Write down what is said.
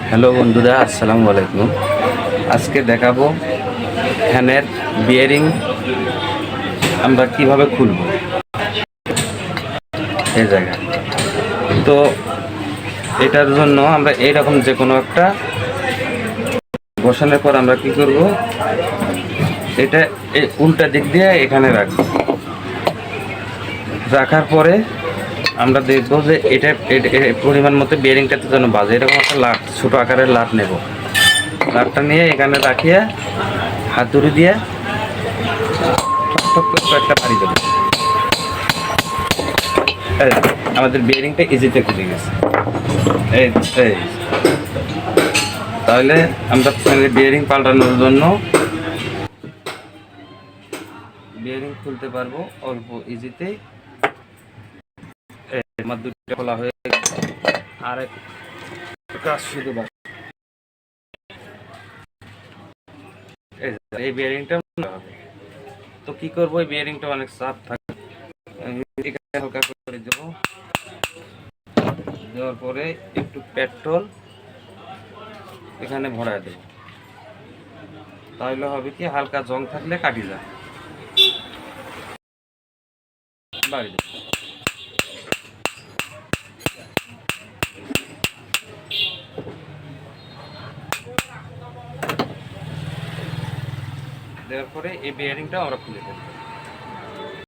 Hello বন্ধুরা, আসসালামু আলাইকুম। আজকে দেখাবো ফ্যানের বিয়ারিং আমরা কিভাবে খুলব এই জায়গায়। তো এটার জন্য আমরা এইরকম যে কোনো একটা বসানোর পর আমরা কি করব, এটা এই উল্টা দিক দিয়ে এখানে রাখবো। রাখার পরে আমরা দেখবো যে এটা পরিমাণ মতো বিয়ারিংটাতে যেন বাজে, এরকম একটা লাট, ছোটো আকারের লাট নেব। লাটটা নিয়ে এখানে রাখিয়ে হাতুড়ি দিয়ে ঠক করে একটা বাড়ি দেবো। আমাদের বিয়ারিংটা ইজিতে খুলে গেছে। এই এই তাহলে আমরা বিয়ারিং পাল্টানোর জন্য বিয়ারিং খুলতে পারবো অল্প ইজিতেই। আমার দুটো খোলা হয়ে গেছে, আর এক কাজ শুধু বাকি। এই বিয়ারিংটা হবে। তো কি করবো, এই বিয়ারিংটা অনেক চাপ থাকে, এখানে হালকা করে দেবো। দেওয়ার পরে একটু পেট্রোল এখানে ভরায় দেবো। তাহলে হবে কি, হালকা জং থাকলে কাটি যায়। বাড়ি দেবো। দেওয়ার পরে এই বিয়ারিংটা আমরা খুলে দেবো।